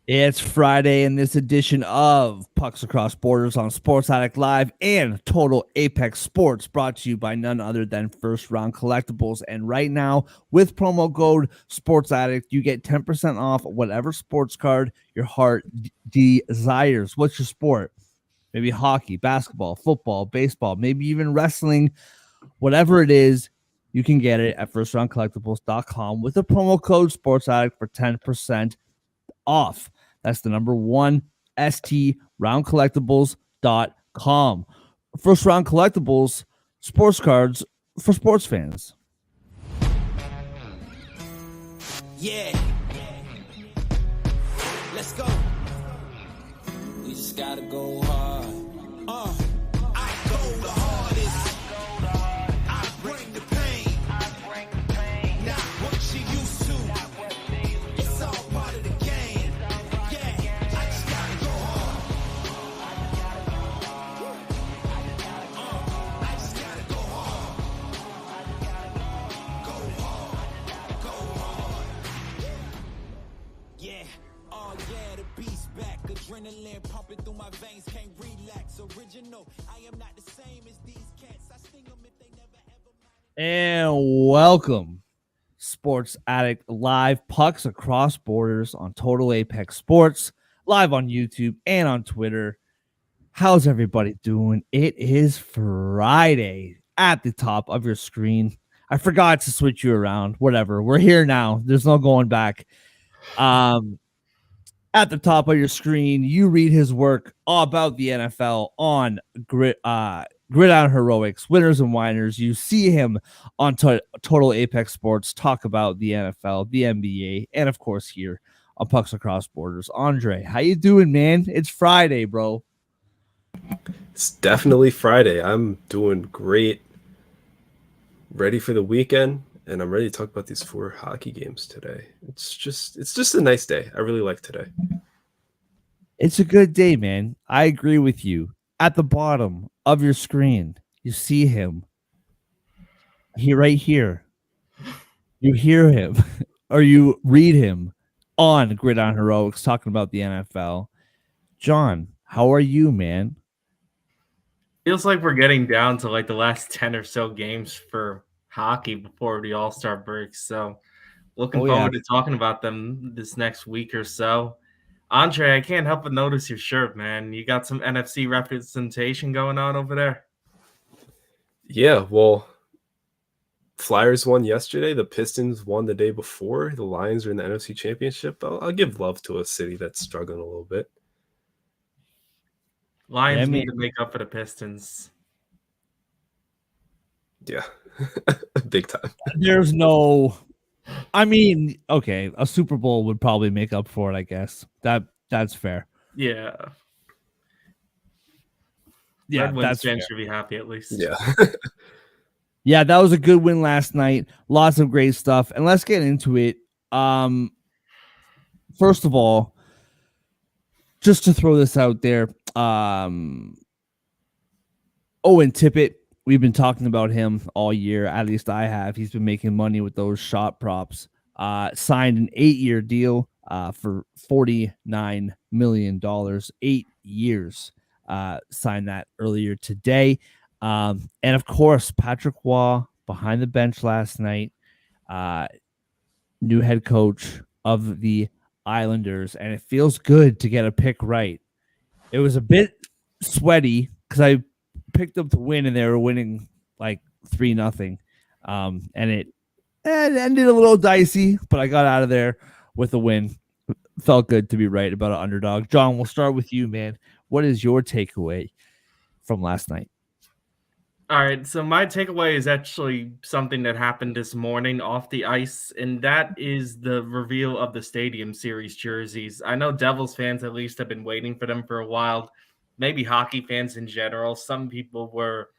It's Friday, and this edition of Pucks Across Borders on Sports Addict Live and Total Apex Sports, brought to you by none other than First Round Collectibles. And right now, with promo code Sports Addict, you get 10% off whatever sports card your heart desires. What's your sport? Maybe hockey, basketball, football, baseball, maybe even wrestling. Whatever it is, you can get it at firstroundcollectibles.com with the promo code Sports Addict for 10% off. That's the number one, STRoundCollectibles.com. First Round Collectibles, sports cards for sports fans. Yeah. Let's go. We just gotta go hard. I go the hardest. I bring the pain. Not what you used to. It's all part of the game. Yeah, I just gotta go hard. I just gotta go hard. Go hard. Go hard. Yeah. Oh yeah, the beast back. Adrenaline pumping through my veins. Can't relax. Original. I am not the same as these cats. I sting them if they never ever mind. And welcome, Sports Addict Live, Pucks Across Borders on Total Apex Sports, live on YouTube and on Twitter. How's everybody doing? It is Friday at the top of your screen. I forgot to switch you around. Whatever. We're here now. There's no going back. At the top of your screen, you read his work all about the NFL on Gridiron Heroics, Winners and Whiners. You see him on Total Apex Sports talk about the NFL, the NBA, and of course here on Pucks Across Borders. Andre, how you doing, man? It's Friday, bro. It's definitely Friday. I'm doing great. Ready for the weekend, and I'm ready to talk about these 4 hockey games today. It's just a nice day. I really like today. It's a good day, man. I agree with you. At the bottom of your screen, you see him. Right here. You hear him or you read him on Gridiron Heroics talking about the NFL. John, how are you, man? Feels like we're getting down to like the last 10 or so games for hockey before the All-Star break. So looking forward to talking about them this next week or so. Andre, I can't help but notice your shirt, man. You got some NFC representation going on over there. Yeah, well, Flyers won yesterday. The Pistons won the day before. The Lions are in the NFC Championship. I'll give love to a city that's struggling a little bit. Lions need to make up for the Pistons. Yeah, big time. There's no, I mean, okay, a Super Bowl would probably make up for it, I guess. That's fair. Yeah. Yeah, that's fair. Should be happy at least. Yeah. Yeah, that was a good win last night. Lots of great stuff. And let's get into it. First of all, just to throw this out there, Owen Tippett, we've been talking about him all year. At least I have. He's been making money with those shot props. Signed an 8-year deal for $49 million. 8 years. Signed that earlier today. And of course, Patrick Waugh behind the bench last night. New head coach of the Islanders, and it feels good to get a pick right. It was a bit sweaty because I picked them to win, and they were winning like 3-0. And it ended a little dicey, but I got out of there with a win. Felt good to be right about an underdog. John, we'll start with you, man. What is your takeaway from last night? All right, so my takeaway is actually something that happened this morning off the ice, and that is the reveal of the Stadium Series jerseys. I know Devils fans at least have been waiting for them for a while, maybe hockey fans in general. Some people were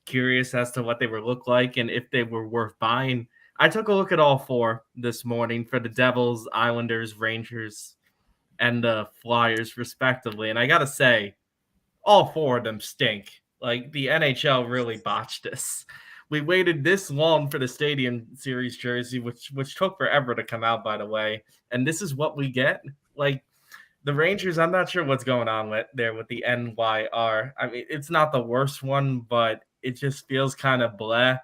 curious as to what they would look like and if they were worth buying. I took a look at all 4 this morning for the Devils, Islanders, Rangers, and the Flyers, respectively, and I gotta say, all 4 of them stink. Like, the NHL really botched this. We waited this long for the Stadium Series jersey, which took forever to come out, by the way. And this is what we get. Like, The Rangers, I'm not sure what's going on there with the NYR. I mean, it's not the worst one, but it just feels kind of bleh.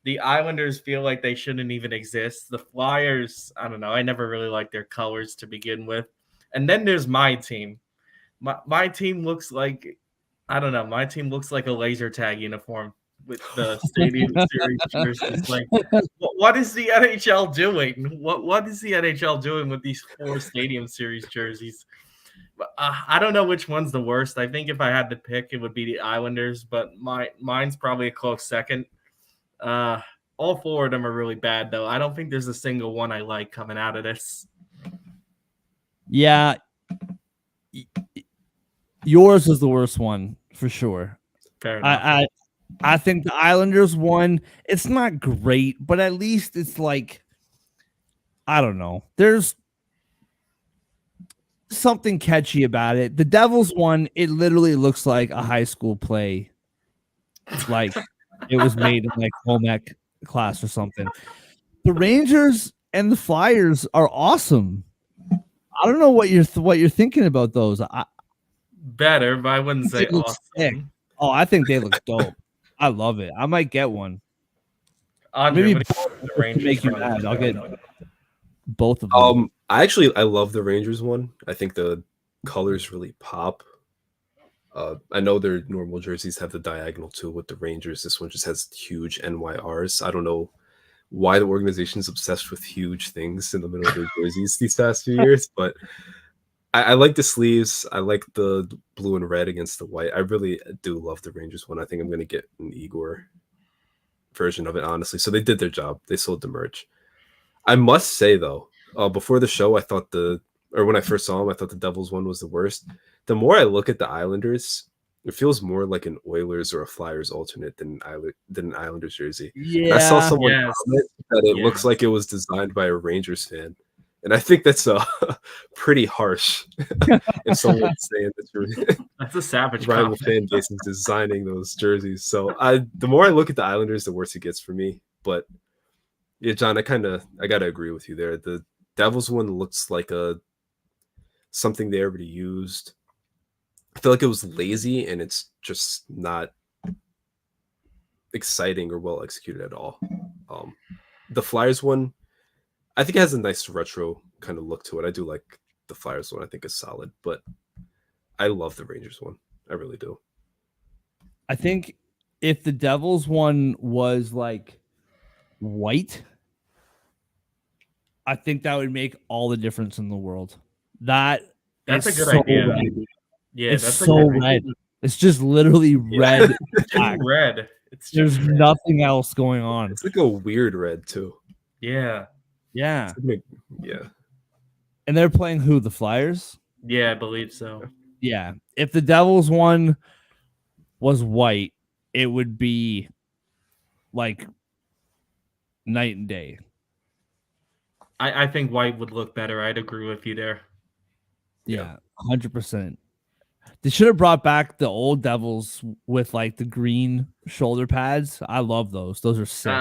The Islanders feel like they shouldn't even exist. The Flyers, I don't know. I never really liked their colors to begin with. And then there's my team. My team looks like, I don't know. My team looks like a laser tag uniform with the Stadium Series jerseys. Like, what is the NHL doing? What is the NHL doing with these 4 Stadium Series jerseys? I don't know which one's the worst. I think if I had to pick, it would be the Islanders, but mine's probably a close second. All 4 of them are really bad, though. I don't think there's a single one I like coming out of this. Yeah, yours is the worst one for sure. Fair enough. I think the Islanders one, it's not great, but at least it's like, I don't know. There's something catchy about it. The Devils one, it literally looks like a high school play. Like it was made in like home ec class or something. The Rangers and the Flyers are awesome. I don't know what you're thinking about those. Better, but I wouldn't say It looks sick. awesome. Oh, I think they look dope. I love it. I might get one. Andre, Maybe what do you think of the Rangers make you one? mad. I'll get both of them. I love the Rangers one. I think the colors really pop. I know their normal jerseys have the diagonal too with the Rangers. This one just has huge NYRs. I don't know why the organization's obsessed with huge things in the middle of their jerseys these past few years, but I like the sleeves. I like the blue and red against the white. I really do love the Rangers one. I think I'm going to get an Igor version of it, honestly. So they did their job. They sold the merch. I must say, though, before the show, when I first saw them, I thought the Devils one was the worst. The more I look at the Islanders, it feels more like an Oilers or a Flyers alternate than an Islanders jersey. Yeah. I saw someone Yes. comment that it Yes. looks like it was designed by a Rangers fan. And I think that's pretty harsh. If someone's saying that That's a savage rival comment. fan base is designing those jerseys. So the more I look at the Islanders, the worse it gets for me. But yeah, John, I gotta agree with you there. The Devils one looks like something they already used. I feel like it was lazy and it's just not exciting or well executed at all. The Flyers one, I think it has a nice retro kind of look to it. I do like the Flyers one. I think is solid, but I love the Rangers one. I really do. I think if the Devils one was like white, I think that would make all the difference in the world. That's It's a good so idea. red. Yeah, It's that's so a good red. It's just literally red. It's just red. It's There's just red. nothing else going on. It's like a weird red too. Yeah. Yeah. Yeah. And they're playing who? The Flyers? Yeah, I believe so. Yeah. If the Devils one was white, it would be like night and day. I think white would look better. I'd agree with you there. Yeah, 100%. They should have brought back the old Devils with like the green shoulder pads. I love those. Those are sick.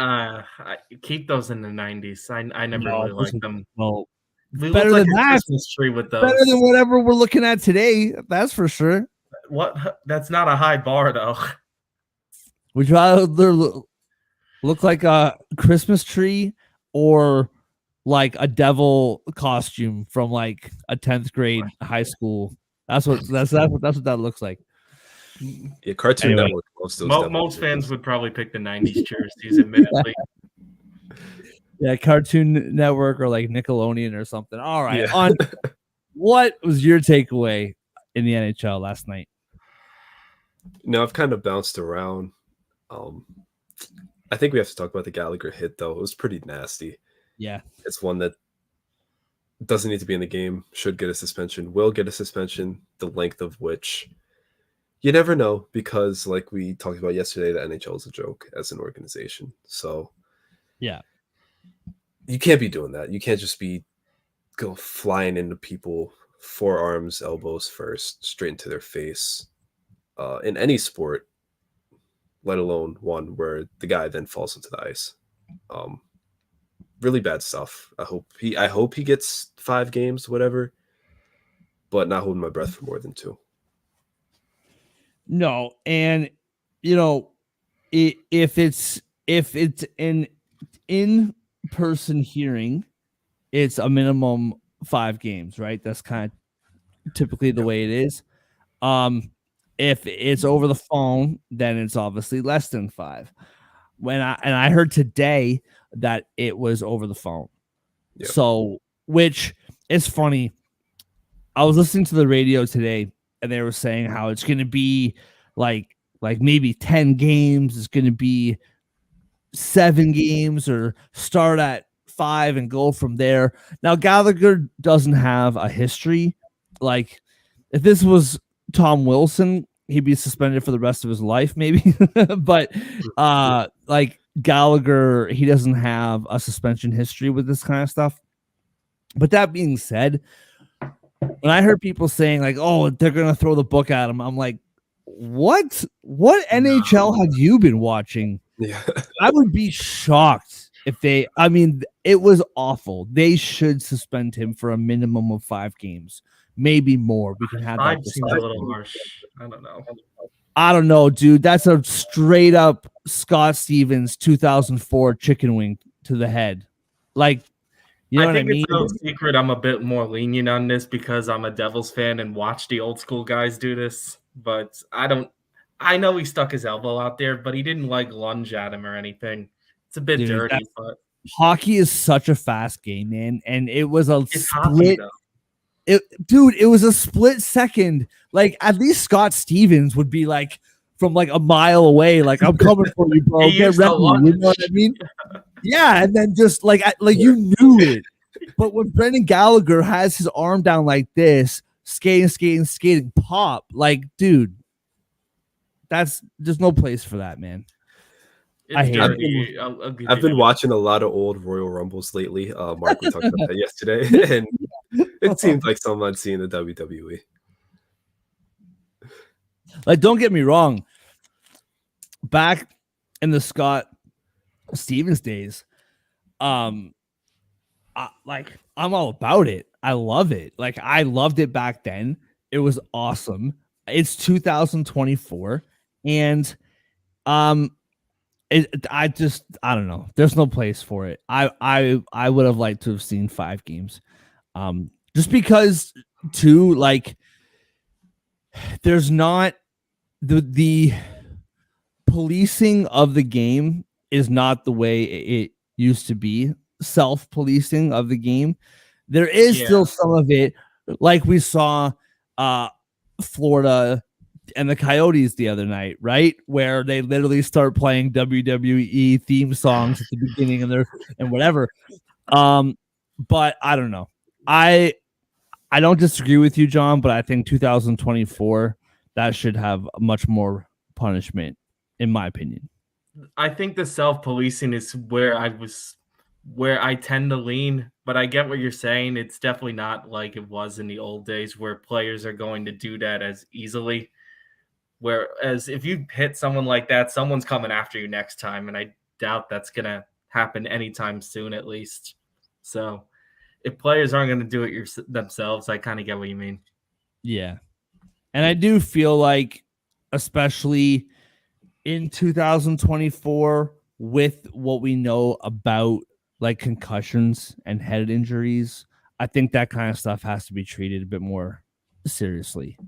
Keep those in the 90s. I never No, really those liked are- them. Well, We better look like than a that. Christmas tree with those. better than whatever we're looking at today. That's for sure. What? That's not a high bar, though. Would you rather look like a Christmas tree or like a devil costume from like a 10th grade high school? That's what that looks like. Yeah, Cartoon Anyway. Network loves those. Most Devils fans jerseys. would probably pick the 90s jerseys, admittedly. Yeah, Cartoon Network or like Nickelodeon or something. All right. Yeah. On what was your takeaway in the NHL last night? No, I've kind of bounced around. I think we have to talk about the Gallagher hit, though. It was pretty nasty. Yeah. It's one that doesn't need to be in the game, should get a suspension, will get a suspension, the length of which you never know, because like we talked about yesterday, the NHL is a joke as an organization. So Yeah. you can't be doing that. You can't just be go flying into people, forearms, elbows first, straight into their face. In any sport, let alone one where the guy then falls into the ice. Really bad stuff. I hope he gets 5 games, whatever. but not holding my breath for more than 2. No, and you know, if it's an in-person hearing, it's a minimum 5 games, right? That's kind of typically the way it is. If it's over the phone, then it's obviously less than 5. I heard today that it was over the phone. Yep. So, which is funny. I was listening to the radio today, and they were saying how it's going to be like maybe 10 games. It's going to be 7 games, or start at 5 and go from there. Now, Gallagher doesn't have a history. Like, if this was Tom Wilson, he'd be suspended for the rest of his life, maybe. But like Gallagher, he doesn't have a suspension history with this kind of stuff. But that being said, when I heard people saying like, "Oh, they're gonna throw the book at him," I'm like, "What? What NHL have you been watching?" Yeah. I would be shocked if they. I mean, it was awful. They should suspend him for a minimum of 5 games, maybe more. We can have 5 that seems a discussion. little harsh. I don't know. I don't know, dude. That's a straight up Scott Stevens 2004 chicken wing to the head. Like, you know what I think mean? it's no secret I'm a bit more lenient on this because I'm a Devils fan and watch the old school guys do this. But I know he stuck his elbow out there, but he didn't like lunge at him or anything. It's a bit Dude, dirty, but hockey is such a fast game, man. And it was a it's hockey split. though. It was a split second. Like, at least Scott Stevens would be like from like a mile away, like, I'm coming for you, bro. He Get used to ready. You lunge. know what I mean? Yeah, and then just like you knew it. But when Brendan Gallagher has his arm down like this, skating, pop, like, dude, there's no place for that, man. I It's hate dirty. I've been watching a lot of old Royal Rumbles lately. Mark, we talked about that yesterday, and it seems like something I'd see in the WWE. Like, don't get me wrong. Back in the Scott Stevens days, I'm all about it. I love it. Like, I loved it back then. It was awesome. It's 2024, and I don't know. There's no place for it. I would have liked to have seen 5 games. Just because, too, like, there's not the policing of the game is not the way it used to be. Self-policing of the game. There is still some of it, like we saw Florida and the Coyotes the other night, right? Where they literally start playing WWE theme songs at the beginning of and whatever. But I don't know. I don't disagree with you, John, but I think 2024 that should have much more punishment, in my opinion. I think the self-policing is where I tend to lean, but I get what you're saying. It's definitely not like it was in the old days where players are going to do that as easily. Whereas if you hit someone like that, someone's coming after you next time, and I doubt that's going to happen anytime soon, at least. So if players aren't going to do it themselves, I kind of get what you mean. Yeah. And I do feel like, especially in 2024, with what we know about like concussions and head injuries, I think that kind of stuff has to be treated a bit more seriously. You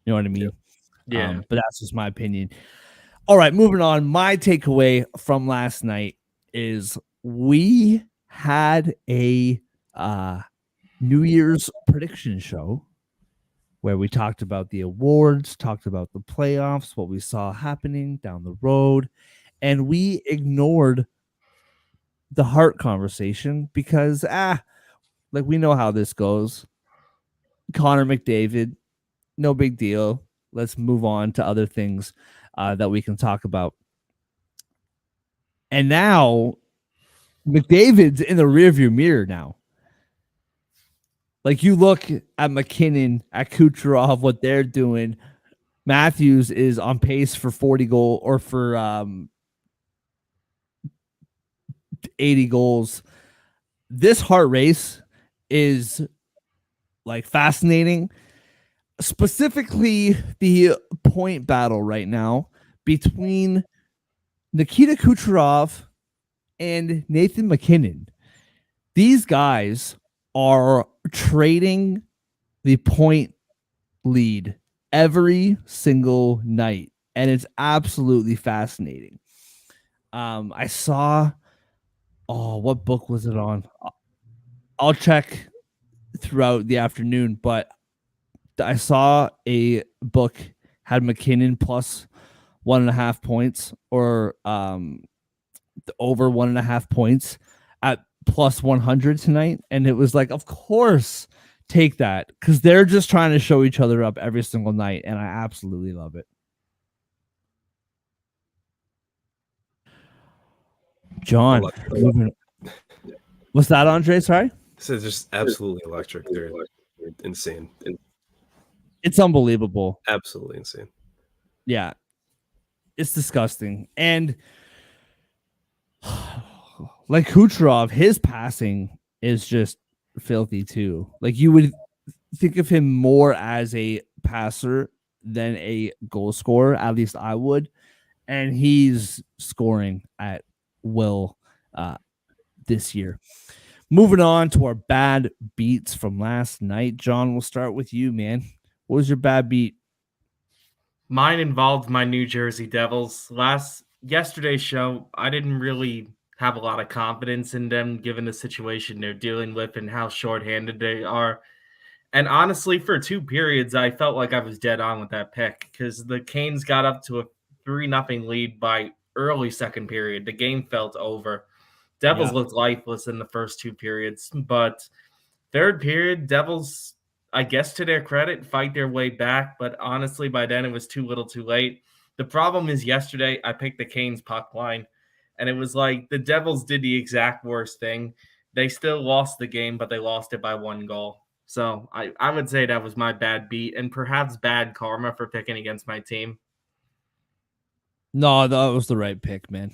know what I mean? Yeah. But that's just my opinion. All right, moving on. My takeaway from last night is we had a New Year's prediction show where we talked about the awards, talked about the playoffs, what we saw happening down the road, and we ignored the Hart conversation because like, we know how this goes. Connor McDavid, no big deal. Let's move on to other things that we can talk about. And now McDavid's in the rearview mirror now. Like, you look at McKinnon, at Kucherov, what they're doing. Matthews is on pace for 40 goals or for 80 goals. This Hart race is like fascinating. Specifically, the point battle right now between Nikita Kucherov and Nathan McKinnon. These guys are trading the point lead every single night, and it's absolutely fascinating. I saw, what book was it on? I'll check throughout the afternoon, but I saw a book had McKinnon plus 1.5 points, or over 1.5 points at plus 100 tonight, and it was like, of course, take that, because they're just trying to show each other up every single night, and I absolutely love it. John, what's that, Andre? Sorry. This is just absolutely electric. They're insane. It's unbelievable. Absolutely insane. Yeah, it's disgusting. And like Kucherov, his passing is just filthy too. Like, you would think of him more as a passer than a goal scorer. At least I would. And he's scoring at will this year. Moving on to our bad beats from last night. John, we'll start with you, man. What was your bad beat? Mine involved my New Jersey Devils. Yesterday's show, I didn't really have a lot of confidence in them given the situation they're dealing with and how shorthanded they are. And honestly, for 2 periods, I felt like I was dead on with that pick because the Canes got up to a 3-0 lead by early second period. The game felt over. Devils looked lifeless in the first 2 periods, but third period, Devils, I guess to their credit, fight their way back. But honestly, by then it was too little too late. The problem is yesterday I picked the Canes puck line, and it was like the Devils did the exact worst thing. They still lost the game, but they lost it by 1 goal. So I would say that was my bad beat and perhaps bad karma for picking against my team. No, that was the right pick, man.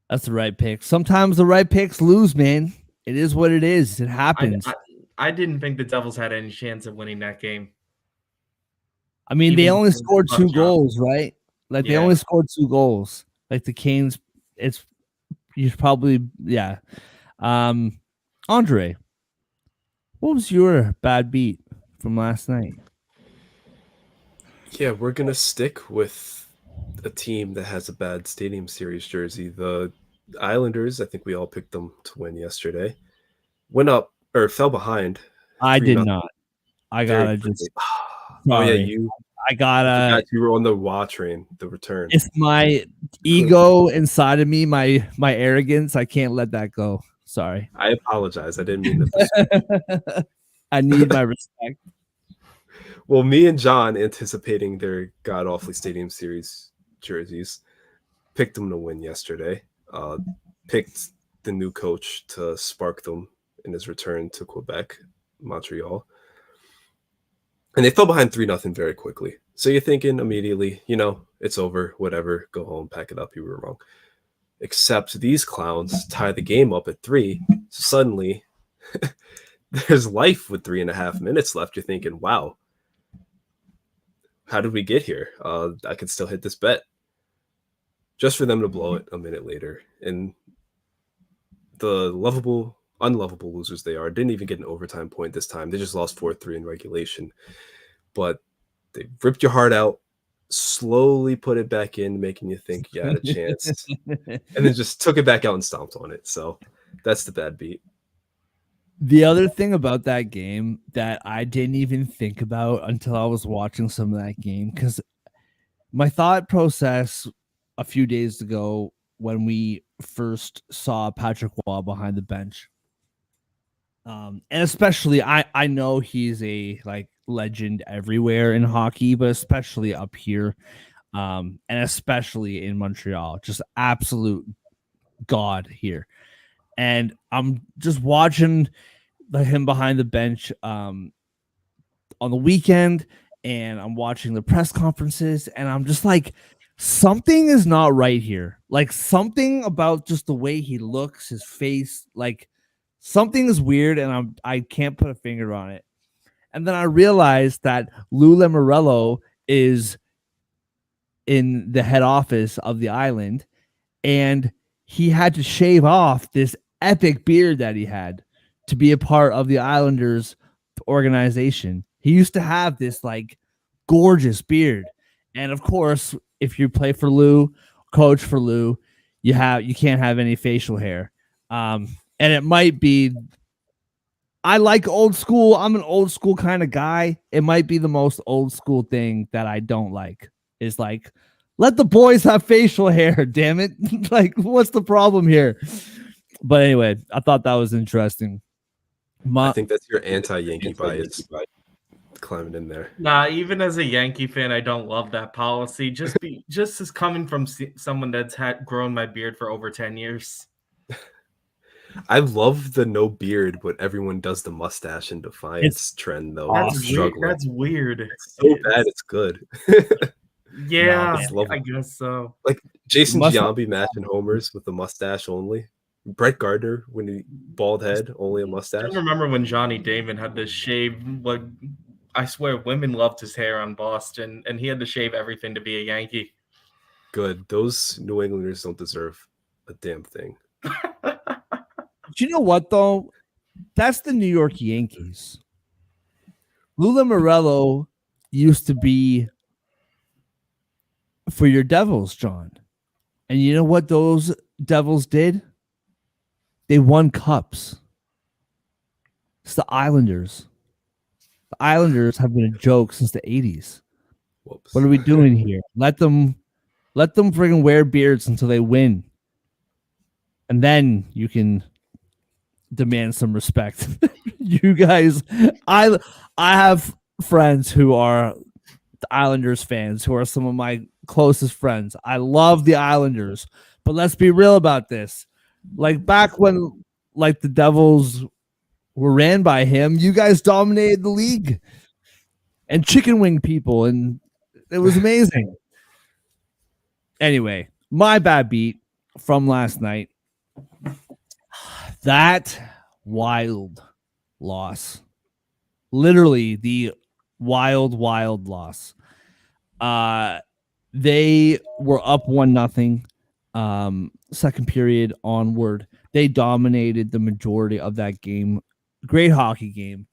That's the right pick. Sometimes the right picks lose, man. It is what it is. It happens. I didn't think the Devils had any chance of winning that game. I mean, they only scored 2 goals, right? Like, they only scored 2 goals. Like, the Canes, you probably, yeah. Andre, what was your bad beat from last night? Yeah, we're going to stick with a team that has a bad Stadium Series jersey. The Islanders, I think we all picked them to win yesterday. Went up, or fell behind. I did not. I gotta just... Oh, yeah, you... I gotta... You were on the WA train, the return. It's my ego inside of me, my arrogance. I can't let that go. Sorry. I apologize. I didn't mean to. I need my respect. Well, me and John, anticipating their god-awfully Stadium Series jerseys, picked them to win yesterday. Picked the new coach to spark them in his return to Quebec, Montreal. And they fell behind 3-0 very quickly. So you're thinking immediately, it's over, whatever, go home, pack it up, you were wrong. Except these clowns tie the game up at 3. So suddenly, there's life with 3.5 minutes left. You're thinking, wow, how did we get here? I could still hit this bet. Just for them to blow it a minute later. And the unlovable losers they are didn't even get an overtime point this time. They just lost 4-3 in regulation. But they ripped your heart out, slowly put it back in, making you think you had a chance, and then just took it back out and stomped on it. So that's the bad beat. The other thing about that game that I didn't even think about until I was watching some of that game, because my thought process a few days ago when we first saw Patrick Waugh behind the bench, and especially I know he's a legend everywhere in hockey, but especially up here, and especially in Montreal, just absolute god here. And I'm just watching him behind the bench on the weekend, and I'm watching the press conferences, and I'm just like, something is not right here. Like, something about just the way he looks, his face, like Something is weird, and I can't put a finger on it. And then I realized that Lou Lamoriello is in the head office of the island, and he had to shave off this epic beard that he had to be a part of the Islanders organization. He used to have this like gorgeous beard. And of course, if you play for Lou, coach for Lou, you can't have any facial hair. And it might be, I like old school. I'm an old school kind of guy. It might be the most old school thing that I don't like is like, let the boys have facial hair, damn it. Like, what's the problem here? But anyway, I thought that was interesting. I think that's your anti-Yankee bias climbing in there. Nah, even as a Yankee fan, I don't love that policy. Just as coming from someone that's grown my beard for over 10 years. I love the no beard, but everyone does the mustache and defiance trend though. That's weird. That's weird. It's so bad, it's good. Yeah, I guess so. Like Jason Giambi matching homers with the mustache only. Brett Gardner when he bald head, only a mustache. I remember when Johnny Damon had this shave. Like, I swear, women loved his hair on Boston, and he had to shave everything to be a Yankee. Good. Those New Englanders don't deserve a damn thing. Do you know what though? That's the New York Yankees. Lou Lamoriello used to be for your Devils, John. And you know what those Devils did? They won cups. It's the Islanders. The Islanders have been a joke since the 80s. Whoops. What are we doing here? Let them friggin' wear beards until they win. And then you can demand some respect. You guys, I have friends who are the Islanders fans who are some of my closest friends. I love the Islanders, but let's be real about this. Like back when like the Devils were ran by him, you guys dominated the league and chicken wing people, and it was amazing. Anyway, my bad beat from last night. That wild loss. Literally the wild loss. They were up 1-0. Second period onward. They dominated the majority of that game. Great hockey game.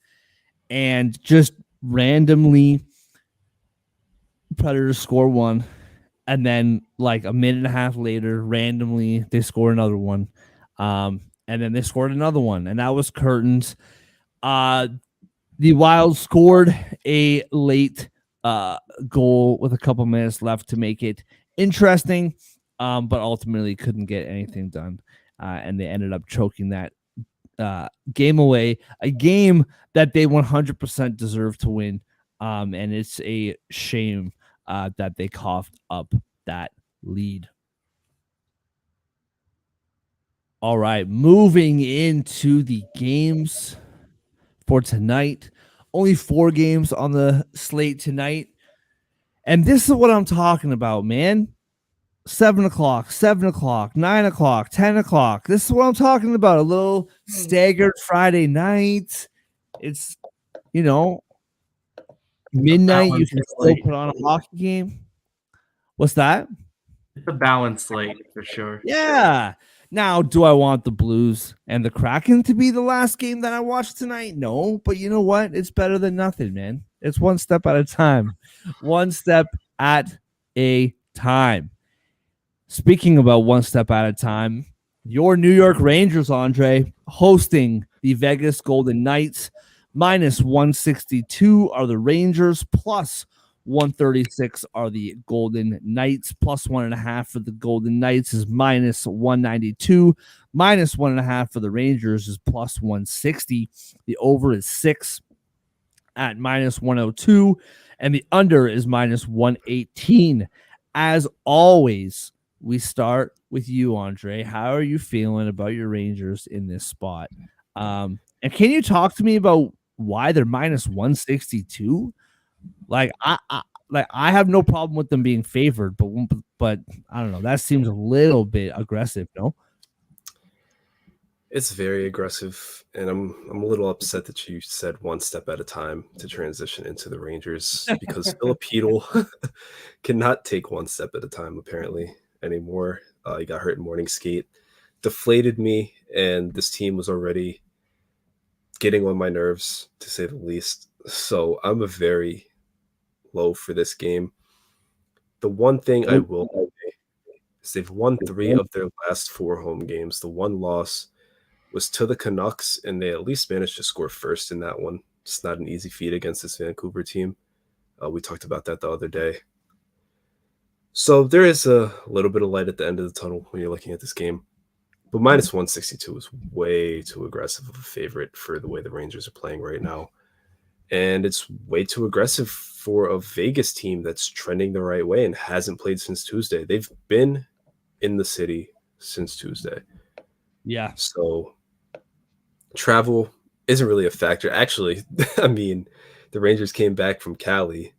And just randomly Predators score one. And then like a minute and a half later, randomly they score another one. And then they scored another one, and that was curtains. The Wild scored a late goal with a couple minutes left to make it interesting, but ultimately couldn't get anything done, and they ended up choking that game away, a game that they 100% deserve to win, and it's a shame that they coughed up that lead. All right, moving into the games for tonight. Only 4 games on the slate tonight. And this is what I'm talking about, man. 7 o'clock, 7 o'clock, 9 o'clock, 10 o'clock. This is what I'm talking about. A little staggered Friday night. It's, midnight. You can still put on a hockey game. What's that? It's a balanced slate for sure. Yeah. Now, do I want the Blues and the Kraken to be the last game that I watch tonight? No, but you know what? It's better than nothing, man. It's one step at a time. One step at a time. Speaking about one step at a time, your New York Rangers, Andre, hosting the Vegas Golden Knights. Minus 162 are the Rangers, plus 136 are the Golden Knights. Plus 1.5 for the Golden Knights is minus 192. Minus 1.5 for the Rangers is plus 160. The over is 6 at minus 102. And the under is minus 118. As always, we start with you, Andre. How are you feeling about your Rangers in this spot? And can you talk to me about why they're minus 162? Like I have no problem with them being favored, but I don't know. That seems a little bit aggressive, no? It's very aggressive, and I'm a little upset that you said one step at a time to transition into the Rangers because Filipino cannot take one step at a time apparently anymore. He got hurt in morning skate, deflated me, and this team was already getting on my nerves to say the least. So I'm a very low for this game. The one thing I will say is they've won 3 of their last 4 home games. The one loss was to the Canucks, and they at least managed to score first in that one. It's not an easy feat against this Vancouver team. We talked about that the other day. So there is a little bit of light at the end of the tunnel when you're looking at this game. But minus 162 is way too aggressive of a favorite for the way the Rangers are playing right now. And it's way too aggressive for a Vegas team that's trending the right way and hasn't played since Tuesday. They've been in the city since Tuesday. Yeah. So travel isn't really a factor. Actually, I mean, the Rangers came back from Cali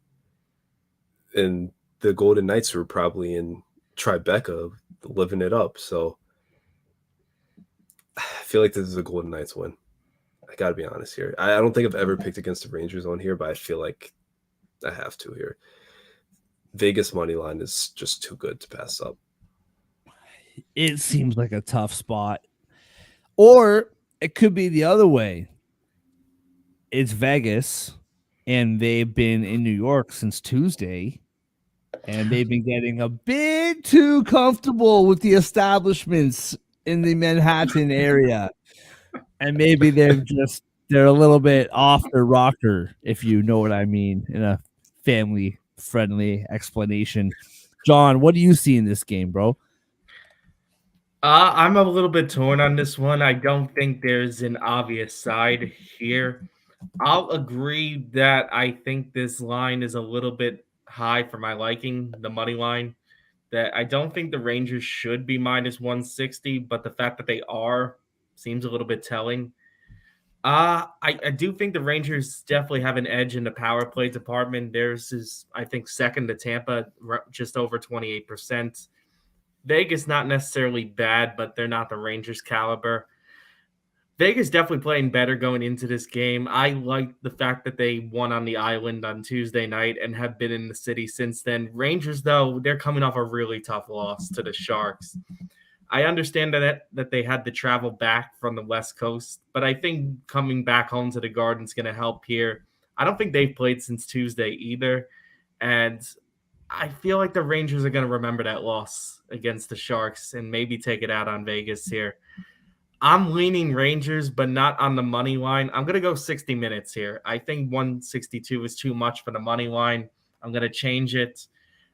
and the Golden Knights were probably in Tribeca living it up. So I feel like this is a Golden Knights win. I got to be honest here. I don't think I've ever picked against the Rangers on here, but I feel like I have to here. Vegas money line is just too good to pass up. It seems like a tough spot. Or it could be the other way. It's Vegas, and they've been in New York since Tuesday, and they've been getting a bit too comfortable with the establishments in the Manhattan area. And maybe they're a little bit off their rocker, if you know what I mean, in a family friendly explanation. John, what do you see in this game, bro? I'm a little bit torn on this one. I don't think there's an obvious side here. I'll agree that I think this line is a little bit high for my liking, the money line. That I don't think the Rangers should be minus 160, but the fact that they are seems a little bit telling. I do think the Rangers definitely have an edge in the power play department. Theirs is, I think, second to Tampa, just over 28%. Vegas not necessarily bad, but they're not the Rangers caliber. Vegas definitely playing better going into this game. I like the fact that they won on the island on Tuesday night and have been in the city since then. Rangers, though, they're coming off a really tough loss to the Sharks. I understand that they had to travel back from the West Coast, but I think coming back home to the Garden is going to help here. I don't think they've played since Tuesday either, and I feel like the Rangers are going to remember that loss against the Sharks and maybe take it out on Vegas here. I'm leaning Rangers, but not on the money line. I'm going to go 60 minutes here. I think 162 is too much for the money line. I'm going to change it.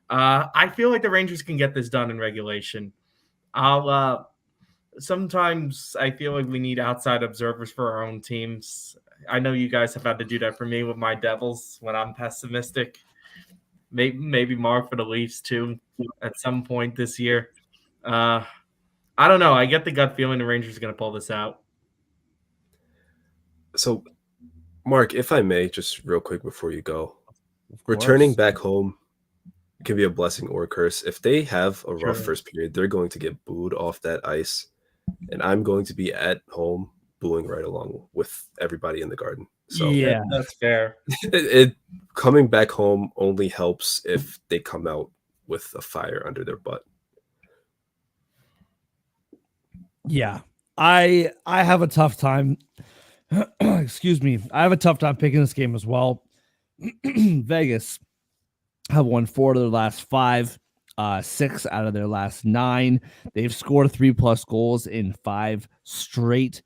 I feel like the Rangers can get this done in regulation. Sometimes I feel like we need outside observers for our own teams. I know you guys have had to do that for me with my Devils when I'm pessimistic. Maybe Mark for the Leafs too at some point this year. I don't know. I get the gut feeling the Rangers are going to pull this out. So, Mark, if I may, just real quick before you go, Of returning course. back home can be a blessing or a curse. If they have a rough Sure. first period, they're going to get booed off that ice, and I'm going to be at home booing right along with everybody in the Garden. So Yeah. That's fair. it coming back home only helps if they come out with a fire under their butt. Yeah. I have a tough time. Excuse me. I have a tough time picking this game as well. Vegas have won 4 of their last 5, 6 out of their last 9. They've scored 3+ goals in 5 straight.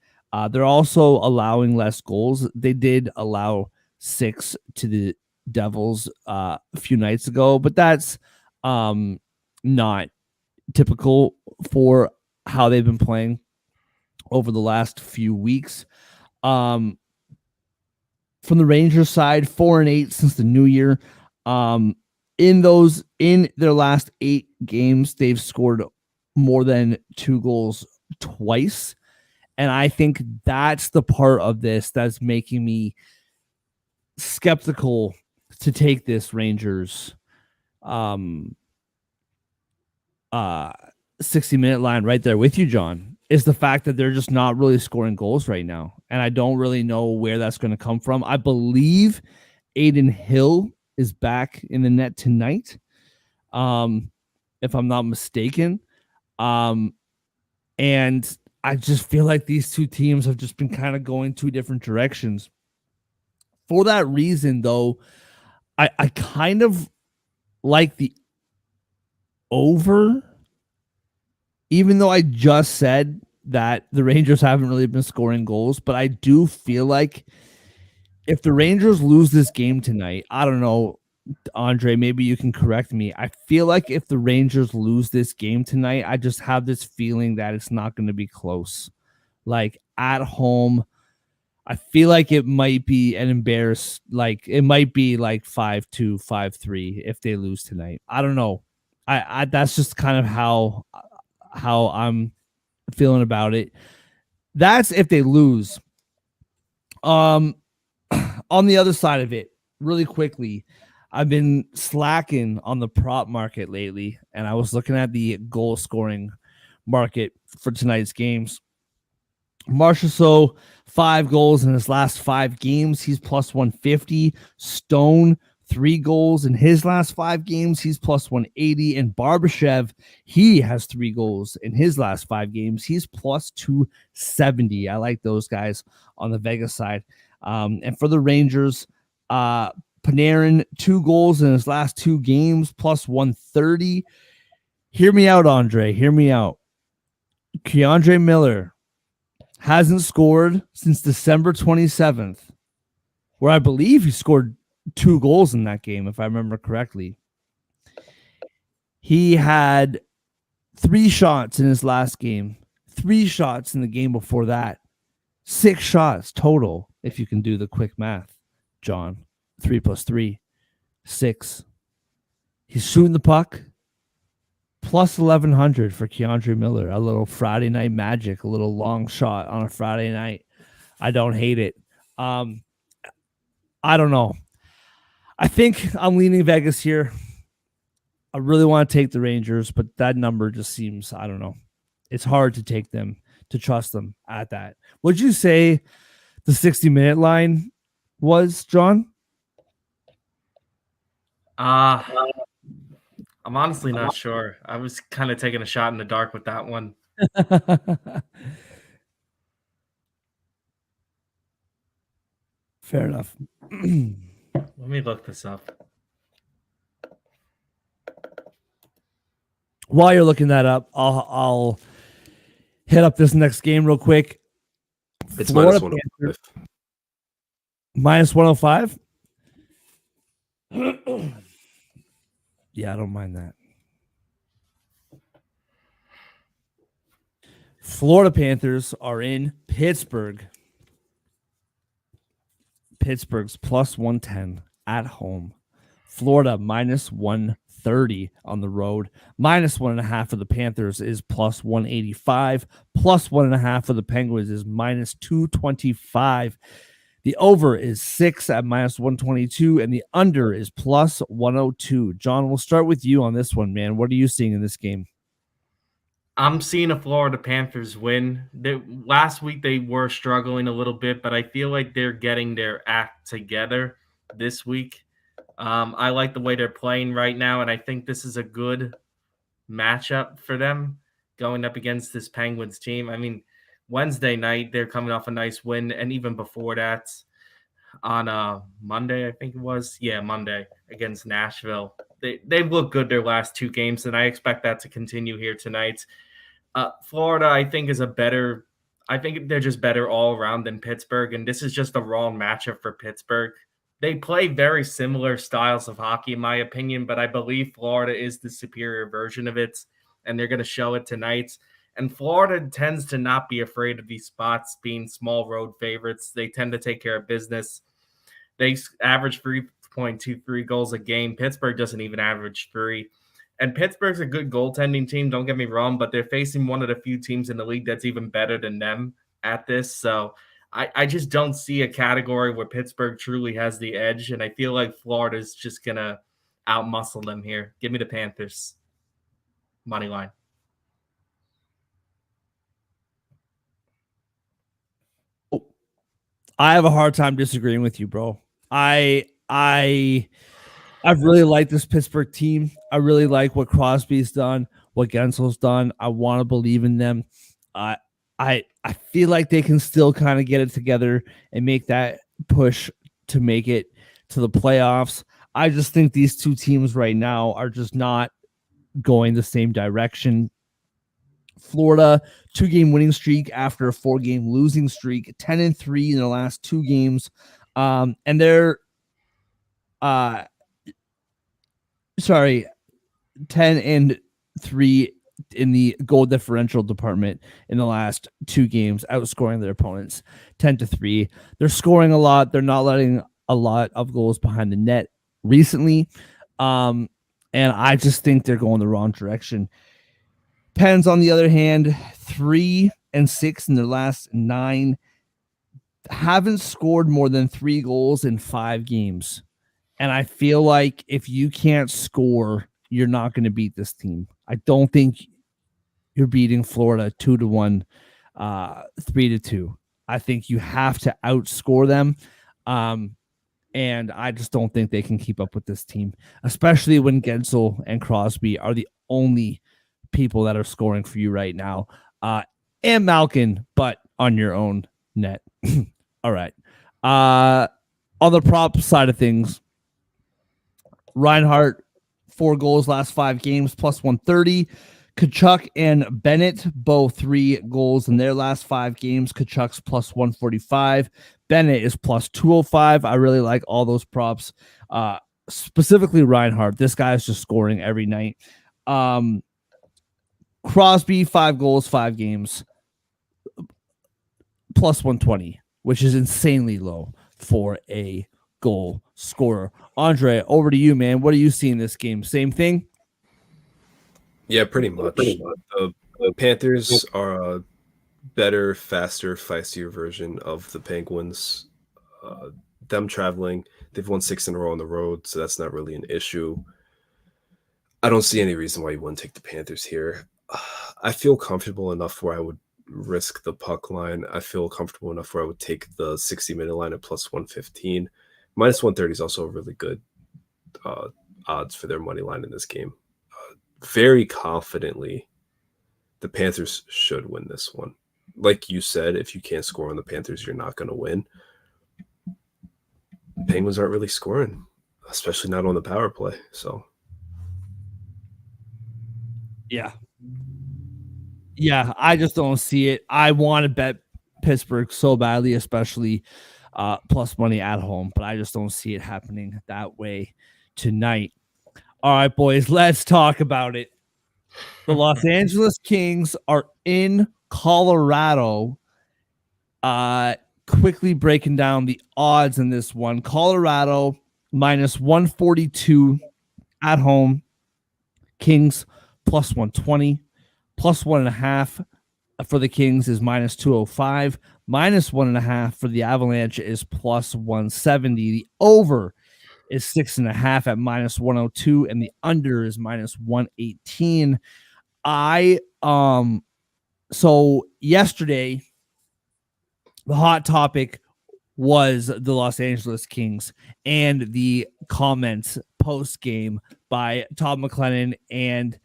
They're also allowing less goals. They did allow 6 to the Devils a few nights ago, but that's not typical for how they've been playing over the last few weeks. From the Rangers side, 4-8 since the new year. In their last 8 games, they've scored more than 2 goals twice. And I think that's the part of this that's making me skeptical to take this Rangers 60-minute line right there with you, John. is the fact that they're just not really scoring goals right now. And I don't really know where that's going to come from. I believe Aiden Hill is back in the net tonight, if I'm not mistaken. And I just feel like these two teams have just been kind of going two different directions. For that reason, though, I kind of like the over, even though I just said that the Rangers haven't really been scoring goals, but I do feel like if the Rangers lose this game tonight, I don't know, Andre, maybe you can correct me. I feel like if the Rangers lose this game tonight, I just have this feeling that it's not going to be close. Like at home, I feel like it might be an like it might be like 5-2, 5-3 if they lose tonight. I don't know. I that's just kind of how I'm feeling about it. That's if they lose. On the other side of it, really quickly, I've been slacking on the prop market lately, and I was looking at the goal scoring market for tonight's games. Marchessault, 5 goals in his last 5 games. He's plus 150. Stone, 3 goals in his last 5 games. He's plus 180. And Barbashev, he has 3 goals in his last 5 games. He's plus 270. I like those guys on the Vegas side. And for the Rangers, Panarin, 2 goals in his last 2 games, plus 130. Hear me out, Andre. Hear me out. Keandre Miller hasn't scored since December 27th, where I believe he scored 2 goals in that game, if I remember correctly. He had 3 shots in his last game, 3 shots in the game before that, 6 shots total, if you can do the quick math, John. 3 plus 3, 6. He's shooting the puck. Plus 1,100 for Keandre Miller. A little Friday night magic, a little long shot on a Friday night. I don't hate it. I don't know. I think I'm leaning Vegas here. I really want to take the Rangers, but that number just seems, I don't know. It's hard to take them, to trust them at that. Would you say the 60-minute line was, John? I'm honestly not sure. I was kind of taking a shot in the dark with that one. Fair enough. Let me look this up. While you're looking that up, I'll hit up this next game real quick. It's Florida minus 105. minus 105? Yeah, I don't mind that. Florida Panthers are in Pittsburgh. Pittsburgh's plus 110 at home. Florida minus 130 on the road. Minus 1.5 for the Panthers is plus 185. Plus 1.5 for the Penguins is minus 225. The over is 6 at minus 122, and the under is plus 102. John, we'll start with you on this one, man. What are you seeing in this game? I'm seeing a Florida Panthers win. Last week they were struggling a little bit, but I feel like they're getting their act together this week. I like the way they're playing right now, and I think this is a good matchup for them going up against this Penguins team. I mean, Wednesday night, they're coming off a nice win, and even before that, on Monday, I think it was. Yeah, Monday against Nashville. They've looked good their last 2 games, and I expect that to continue here tonight. Florida, I think, I think they're just better all around than Pittsburgh, and this is just the wrong matchup for Pittsburgh. They play very similar styles of hockey, in my opinion, but I believe Florida is the superior version of it, and they're going to show it tonight. And Florida tends to not be afraid of these spots being small road favorites. They tend to take care of business. They average 3.23 goals a game. Pittsburgh doesn't even average 3. And Pittsburgh's a good goaltending team, don't get me wrong, but they're facing one of the few teams in the league that's even better than them at this. So I just don't see a category where Pittsburgh truly has the edge, and I feel like Florida's just going to outmuscle them here. Give me the Panthers. Money line. I have a hard time disagreeing with you, bro. I've really liked this Pittsburgh team. I really like what Crosby's done, what Gensel's done. I want to believe in them. I I feel like they can still kind of get it together and make that push to make it to the playoffs. I just think these two teams right now are just not going the same direction. Florida 2-game winning streak after a 4-game losing streak, 10-3 in the last 2 games. And they're 10-3 in the goal differential department in the last 2 games, outscoring their opponents 10-3. They're scoring a lot. They're not letting a lot of goals behind the net recently. And I just think they're going the wrong direction. Pens, on the other hand, 3-6 in their last 9, haven't scored more than 3 goals in 5 games. And I feel like if you can't score, you're not going to beat this team. I don't think you're beating Florida 2-1, 3-2. I think you have to outscore them. And I just don't think they can keep up with this team, especially when Gensel and Crosby are the only people that are scoring for you right now. And Malkin, but on your own net. All right. On the prop side of things, Reinhart, 4 goals last 5 games, plus 130. Kachuk and Bennett, both 3 goals in their last 5 games. Kachuk's plus 145. Bennett is plus 205. I really like all those props. Specifically Reinhart. This guy is just scoring every night. Crosby, 5 goals, 5 games, plus 120, which is insanely low for a goal scorer. Andre, over to you, man. What are you seeing this game? Same thing? Yeah, pretty much. The Panthers are a better, faster, feistier version of the Penguins. Them traveling, they've won 6 in a row on the road, so that's not really an issue. I don't see any reason why you wouldn't take the Panthers here. I feel comfortable enough where I would risk the puck line. I feel comfortable enough where I would take the 60-minute line at plus 115. Minus 130 is also a really good odds for their money line in this game. Very confidently, the Panthers should win this one. Like you said, if you can't score on the Panthers, you're not going to win. Penguins aren't really scoring, especially not on the power play. So, yeah, I just don't see it. I want to bet Pittsburgh so badly, especially plus money at home, but I just don't see it happening that way tonight. All right, boys, let's talk about it. The Los Angeles Kings are in Colorado. Quickly breaking down the odds in this one. Colorado minus 142 at home. Kings plus 120. Plus 1.5 for the Kings is minus 205. Minus 1.5 for the Avalanche is plus 170. The over is 6.5 at minus 102, and the under is minus 118. So yesterday, the hot topic was the Los Angeles Kings and the comments post game by Todd McLennan and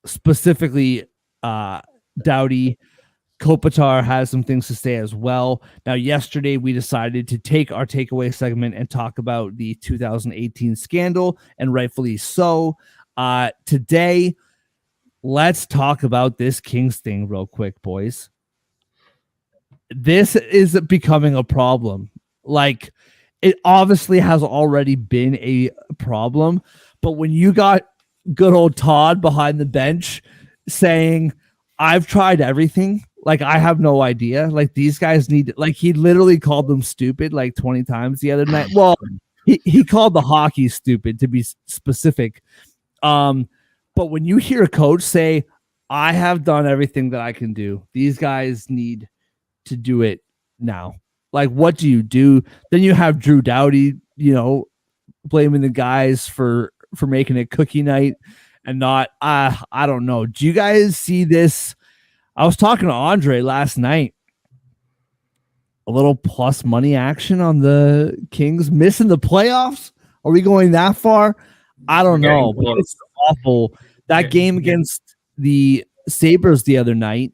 specifically Doughty. Kopitar has some things to say as well. Now, yesterday we decided to take our takeaway segment and talk about the 2018 scandal, and rightfully so. Today, let's talk about this Kings thing real quick, boys. This is becoming a problem. Like, it obviously has already been a problem, but when you got good old Todd behind the bench saying, I've tried everything. Like, I have no idea. Like, these guys need, like, he literally called them stupid like 20 times the other night. Well, he called the hockey stupid, to be specific. But when you hear a coach say, I have done everything that I can do, these guys need to do it now. Like, what do you do? Then you have Drew Doughty, blaming the guys for making it cookie night and not, I don't know. Do you guys see this? I was talking to Andre last night. a little plus money action on the Kings missing the playoffs? Are we going that far? I don't know, but it's awful. That game against the Sabres the other night,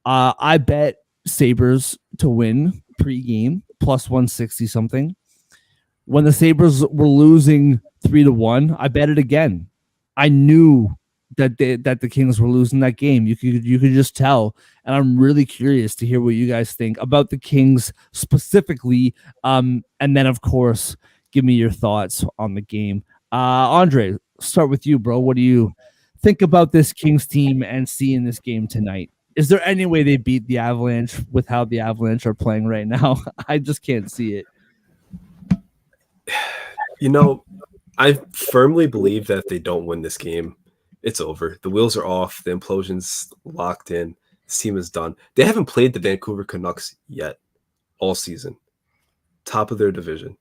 I bet Sabres to win pregame plus 160 something. When the Sabres were losing 3-1, I bet it again. I knew that the Kings were losing that game. You could just tell, and I'm really curious to hear what you guys think about the Kings specifically. And then of course, give me your thoughts on the game. Andre, start with you, bro. What do you think about this Kings team and seeing this game tonight? Is there any way they beat the Avalanche with how the Avalanche are playing right now? I just can't see it. You know, I firmly believe that if they don't win this game, it's over. The wheels are off. The implosion's locked in. This team is done. They haven't played the Vancouver Canucks yet all season. Top of their division.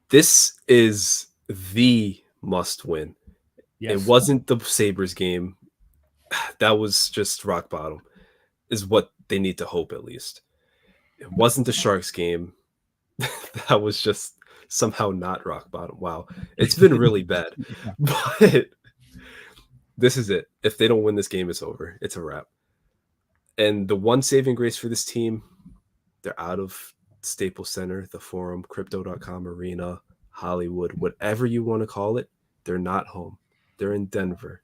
This is the must win. Yes. It wasn't the Sabres game. That was just rock bottom, is what they need to hope at least. It wasn't the Sharks game. That was just somehow not rock bottom. Wow. It's been really bad. But this is it. If they don't win this game, it's over. It's a wrap. And the one saving grace for this team, they're out of Staples Center, the Forum, Crypto.com Arena, Hollywood, whatever you want to call it. They're not home. They're in Denver.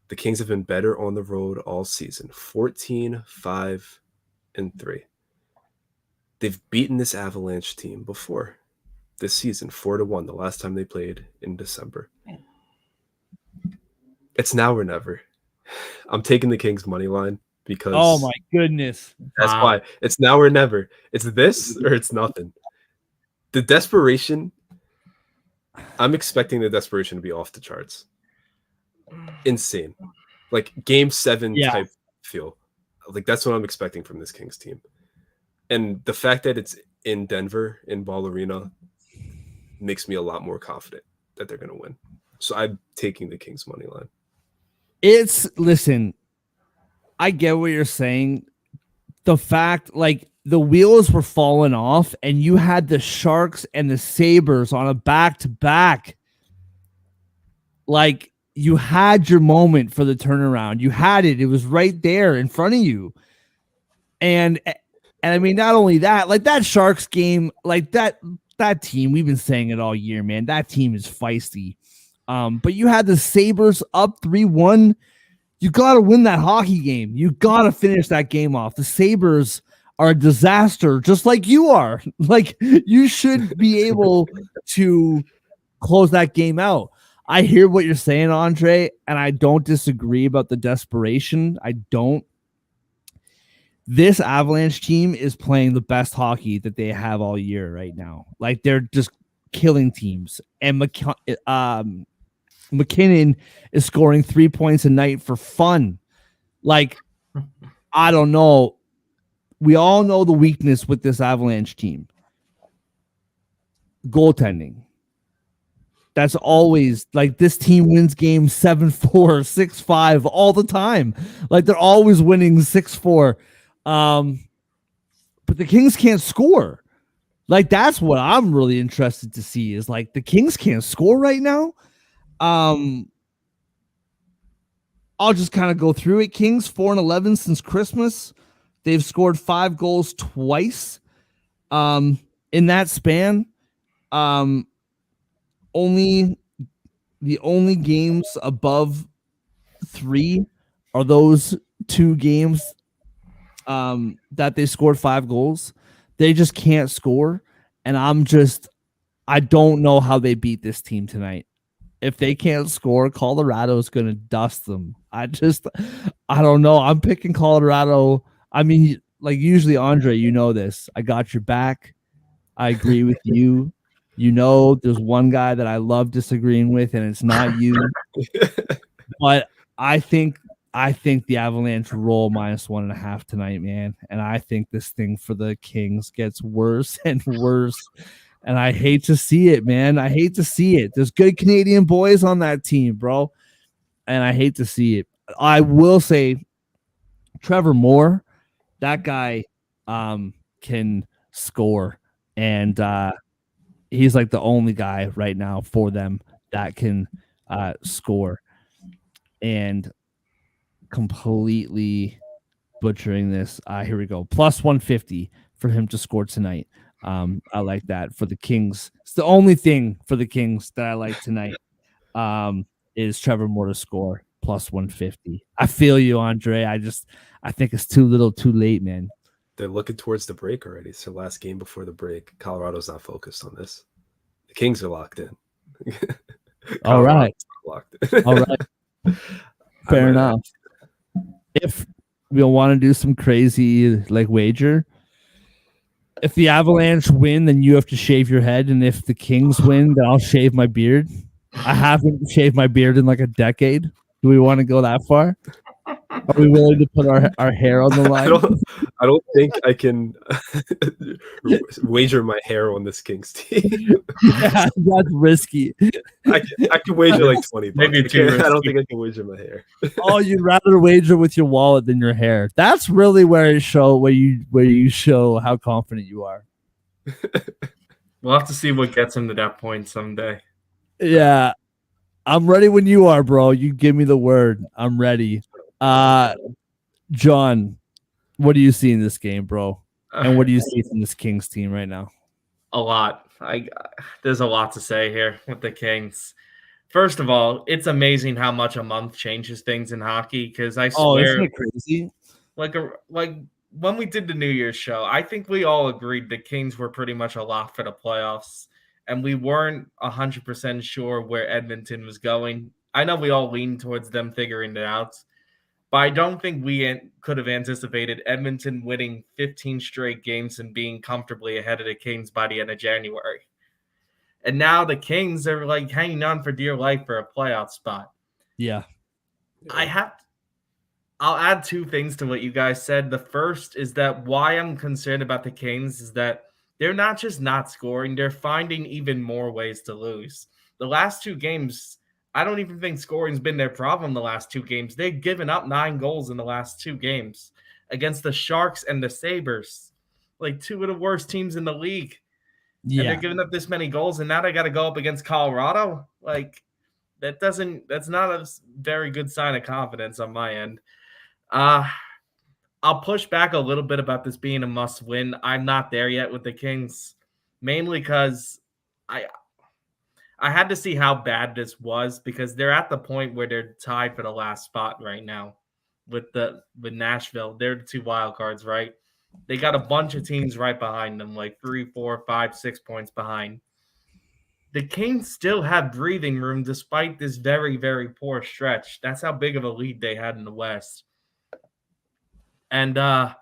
The Kings have been better on the road all season. 14, 5, and 3. They've beaten this Avalanche team before this season, 4-1, the last time they played in December. It's now or never. I'm taking the Kings money line because oh my goodness. That's why. It's now or never. It's this or it's nothing. The desperation, I'm expecting the desperation to be off the charts. Insane. Like game 7 type feel. Like that's what I'm expecting from this Kings team. And the fact that it's in Denver, in Ball Arena, makes me a lot more confident that they're going to win. So I'm taking the Kings money line. Listen, I get what you're saying. The fact, like, the wheels were falling off and you had the Sharks and the Sabres on a back-to-back. Like, you had your moment for the turnaround. You had it. It was right there in front of you. And I mean, not only that, like that Sharks game, like that team, we've been saying it all year, man. That team is feisty. But you had the Sabres up 3-1. You got to win that hockey game. You got to finish that game off. The Sabres are a disaster, just like you are. Like, you should be able to close that game out. I hear what you're saying, Andre, and I don't disagree about the desperation. I don't. This Avalanche team is playing the best hockey that they have all year right now. Like, they're just killing teams. And McKinnon is scoring 3 points a night for fun. Like, I don't know. We all know the weakness with this Avalanche team. Goaltending. That's always, like, this team wins games 7-4, 6-5 all the time. Like, they're always winning 6-4. But the Kings can't score. Like, that's what I'm really interested to see is, like, the Kings can't score right now. I'll just kind of go through it. Kings 4-11 since Christmas. They've scored 5 goals twice. In that span, the only games above 3 are those 2 games that they scored 5 goals. They just can't score. And I don't know how they beat this team tonight. If they can't score, Colorado's going to dust them. I don't know. I'm picking Colorado. I mean, like, usually, Andre, you know this. I got your back. I agree with you. You know, there's one guy that I love disagreeing with, and it's not you. But I think the Avalanche roll -1.5 tonight, man. And I think this thing for the Kings gets worse and worse. And I hate to see it, man. I hate to see it. There's good Canadian boys on that team, bro. And I hate to see it. I will say Trevor Moore That guy can score, and he's like the only guy right now for them that can score, and completely butchering this. Here we go. Plus 150 for him to score tonight. I like that for the Kings. It's the only thing for the Kings that I like tonight. Is Trevor Moore to score plus 150. I feel you, Andre. I think it's too little, too late, man. They're looking towards the break already. It's their last game before the break. Colorado's not focused on this. The Kings are locked in. All right. Locked in. All right. Fair enough. If we'll want to do some crazy like wager, if the Avalanche win, then you have to shave your head, and if the Kings win, then I'll shave my beard. I haven't shaved my beard in like a decade. Do we want to go that far? Are we willing to put our hair on the line? I don't think I can wager my hair on this Kings team. Yeah, that's risky. I can wager like $20. Maybe I don't think I can wager my hair. Oh, you'd rather wager with your wallet than your hair. That's really where you show how confident you are. We'll have to see what gets him to that point someday. Yeah. I'm ready when you are, bro. You give me the word. I'm ready. John, what do you see in this game, bro? And what do you see from this Kings team right now? A lot. There's a lot to say here with the Kings. First of all, it's amazing how much a month changes things in hockey. Because I swear, isn't it crazy? Like when we did the New Year's show, I think we all agreed the Kings were pretty much a lock for the playoffs, and we weren't 100% sure where Edmonton was going. I know we all leaned towards them figuring it out, but I don't think we could have anticipated Edmonton winning 15 straight games and being comfortably ahead of the Kings by the end of January. And now the Kings are like hanging on for dear life for a playoff spot. Yeah. I'll add two things to what you guys said. The first is that why I'm concerned about the Kings is that they're not just not scoring, they're finding even more ways to lose. The last two games, I don't even think scoring's been their problem the last two games. They've given up 9 goals in the last 2 games against the Sharks and the Sabres, like 2 of the worst teams in the league. Yeah. And they're giving up this many goals, and now they got to go up against Colorado. Like, that's not a very good sign of confidence on my end. I'll push back a little bit about this being a must win. I'm not there yet with the Kings, mainly because I had to see how bad this was, because they're at the point where they're tied for the last spot right now with Nashville. They're the 2 wild cards, right? They got a bunch of teams right behind them, like 3, 4, 5, 6 points behind. The Kings still have breathing room despite this very, very poor stretch. That's how big of a lead they had in the West. And I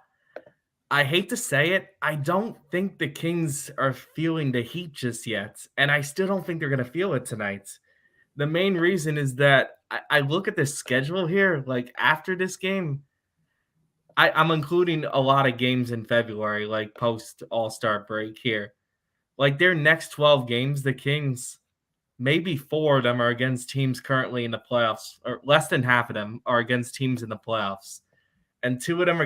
hate to say it, I don't think the Kings are feeling the heat just yet. And I still don't think they're going to feel it tonight. The main reason is that I look at the schedule here, like after this game, I'm including a lot of games in February, like post All-Star break here. Like their next 12 games, the Kings, maybe 4 of them are against teams currently in the playoffs, or less than half of them are against teams in the playoffs. And 2 of them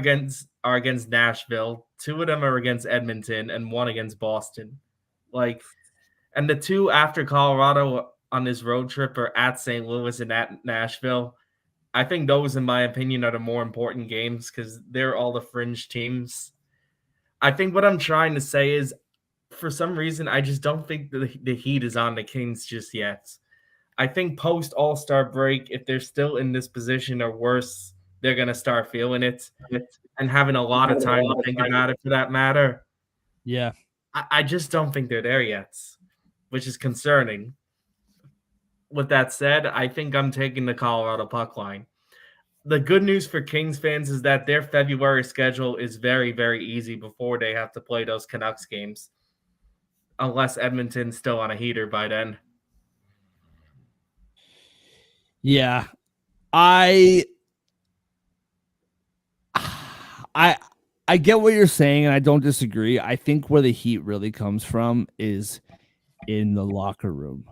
are against Nashville, 2 of them are against Edmonton, and 1 against Boston. Like, and the 2 after Colorado on this road trip are at St. Louis and at Nashville. I think those, in my opinion, are the more important games because they're all the fringe teams. I think what I'm trying to say is, for some reason, I just don't think the heat is on the Kings just yet. I think post All-Star break, if they're still in this position or worse, they're going to start feeling it and having a lot of time to think about it, for that matter. Yeah. I just don't think they're there yet, which is concerning. With that said, I think I'm taking the Colorado puck line. The good news for Kings fans is that their February schedule is very, very easy before they have to play those Canucks games, unless Edmonton's still on a heater by then. Yeah. I get what you're saying, and I don't disagree. I think where the heat really comes from is in the locker room.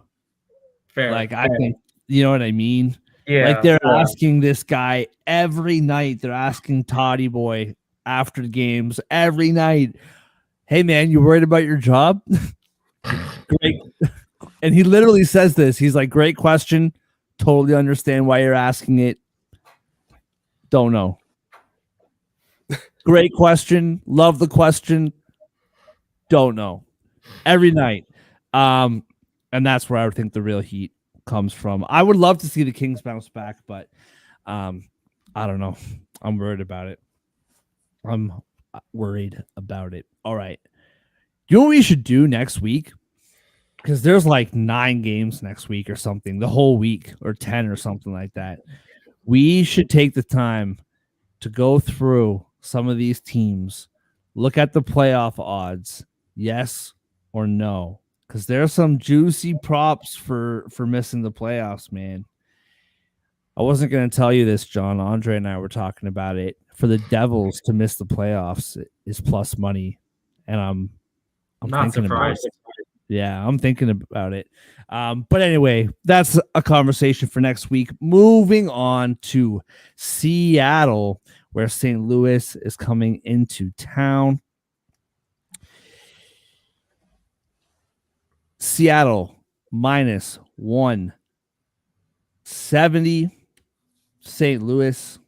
Fair. Like, I think, you know what I mean? Yeah. Like, they're asking this guy every night. They're asking Toddy Boy after games every night. Hey man, you worried about your job? Great. And he literally says this. He's like, great question. Totally understand why you're asking it. Don't know. Great question. Love the question. Don't know. Every night. And that's where I would think the real heat comes from. I would love to see the Kings bounce back, but I don't know. I'm worried about it. All right. You know what we should do next week? Because there's like 9 games next week or something, the whole week, or 10 or something like that. We should take the time to go through some of these teams, look at the playoff odds, yes or no, because there's some juicy props for missing the playoffs, man. I wasn't going to tell you this, John. Andre and I were talking about it. For the Devils to miss the playoffs is plus money, and I'm Not thinking surprised. about it. Yeah, I'm thinking about it. But anyway, that's a conversation for next week. Moving on to Seattle, where St. Louis is coming into town. Seattle minus 170. St. Louis.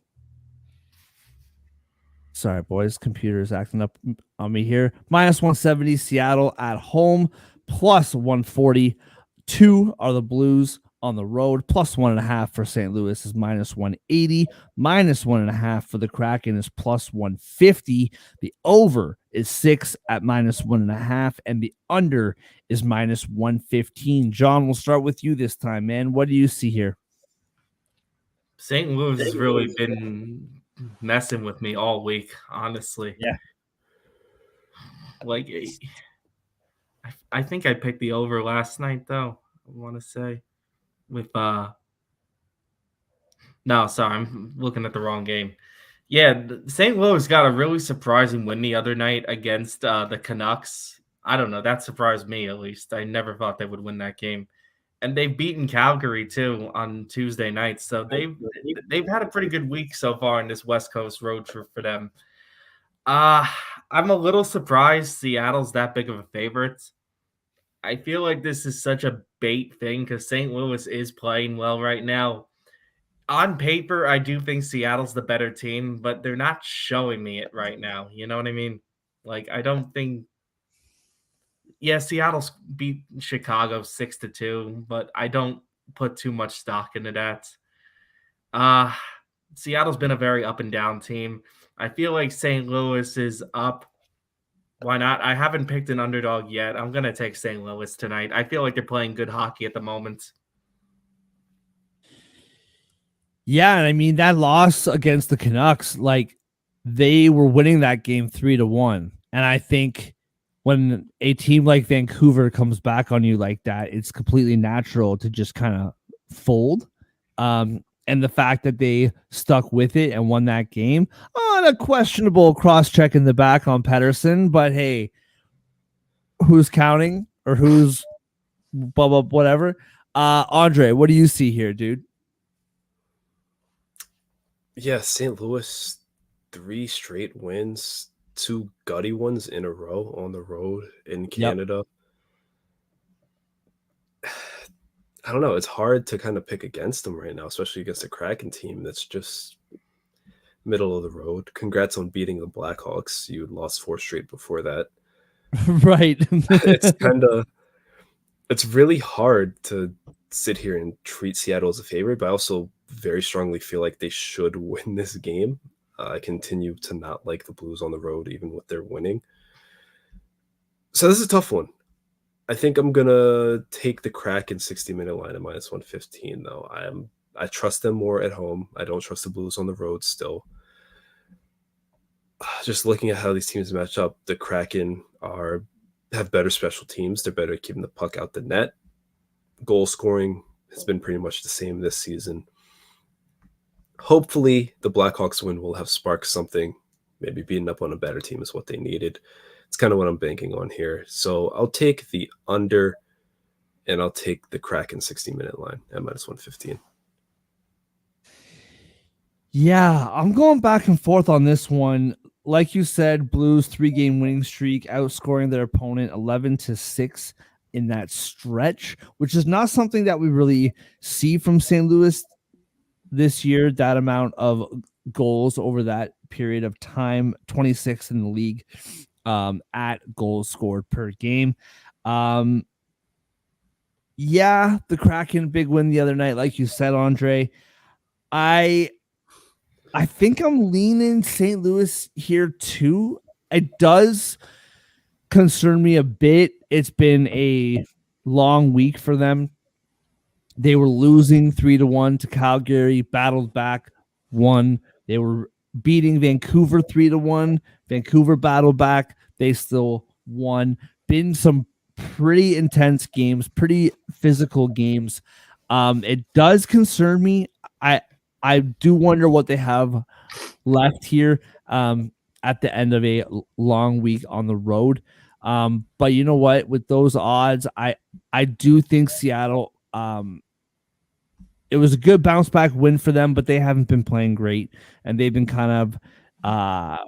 Sorry, boys. Computer is acting up on me here. Minus 170. Seattle at home. Plus 140. 2 are the Blues on the road. Plus 1.5 for St. Louis is minus 180. Minus 1.5 for the Kraken is plus 150. The over is 6 at minus 1.5. And the under is minus 115. John, we'll start with you this time, man. What do you see here? St. Louis has really been messing with me all week, honestly. Yeah. Like, I think I picked the over last night, though. I want to say with no, sorry, I'm looking at the wrong game. Yeah, St. Louis got a really surprising win the other night against the Canucks. I don't know, that surprised me at least. I never thought they would win that game. And they've beaten Calgary too on Tuesday night, so they've had a pretty good week so far in this West Coast road trip for them. I'm a little surprised Seattle's that big of a favorite. I feel like this is such a bait thing because St. Louis is playing well right now. On paper, I do think Seattle's the better team, but they're not showing me it right now. You know what I mean? Like, I don't think. Yeah, Seattle's beat Chicago 6-2, but I don't put too much stock into that. Seattle's been a very up and down team. I feel like St. Louis is up. Why not? I haven't picked an underdog yet. I'm going to take St. Louis tonight. I feel like they're playing good hockey at the moment. Yeah, and I mean that loss against the Canucks, like they were winning that game 3-1. And I think when a team like Vancouver comes back on you like that, it's completely natural to just kind of fold. And the fact that they stuck with it and won that game on a questionable cross check in the back on Pettersson, but hey, who's counting or who's blah blah whatever? Andre, what do you see here, dude? Yeah, St. Louis, 3 straight wins, 2 gutty ones in a row on the road in Canada. Yep. I don't know. It's hard to kind of pick against them right now, especially against a Kraken team that's just middle of the road. Congrats on beating the Blackhawks. You lost 4 straight before that. Right. It's really hard to sit here and treat Seattle as a favorite, but I also very strongly feel like they should win this game. I continue to not like the Blues on the road, even with their winning. So this is a tough one. I think I'm gonna take the Kraken 60-minute line at minus 115, though. I trust them more at home. I don't trust the Blues on the road still. Just looking at how these teams match up, the Kraken have better special teams. They're better at keeping the puck out the net. Goal scoring has been pretty much the same this season. Hopefully, the Blackhawks win will have sparked something. Maybe beating up on a better team is what they needed. It's kind of what I'm banking on here. So I'll take the under, and I'll take the Kraken 60-minute line at minus 115. Yeah, I'm going back and forth on this one. like you said, Blues 3-game winning streak, outscoring their opponent 11-6 in that stretch, which is not something that we really see from St. Louis this year. That amount of goals over that period of time, 26 in the league at goals scored per game. Yeah, the Kraken big win the other night, like you said, Andre. I think I'm leaning St. Louis here too. It does concern me a bit. It's been a long week for them. They were losing 3-1 to Calgary, battled back, won. They were beating Vancouver 3-1. Vancouver battled back. They still won. Been some pretty intense games, pretty physical games. It does concern me. I do wonder what they have left here at the end of a long week on the road. But you know what? With those odds, I do think Seattle. It was a good bounce back win for them, but they haven't been playing great, and they've been kind of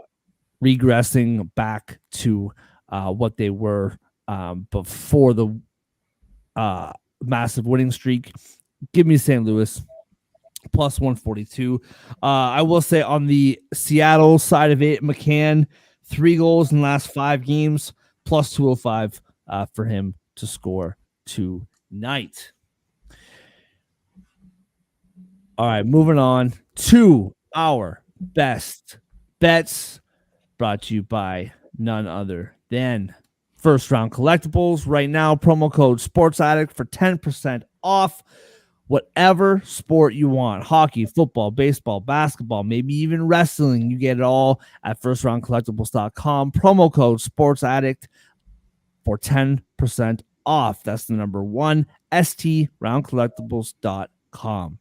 regressing back to what they were before the massive winning streak. Give me St. Louis plus 142. I will say on the Seattle side of it, McCann, 3 goals in the last 5 games, plus 205 for him to score tonight. All right, moving on to our best bets, brought to you by none other than First Round Collectibles. Right now, promo code SportsAddict for 10% off whatever sport you want. Hockey, football, baseball, basketball, maybe even wrestling. You get it all at FirstRoundCollectibles.com. Promo code SportsAddict for 10% off. That's the number 1, STRoundCollectibles.com.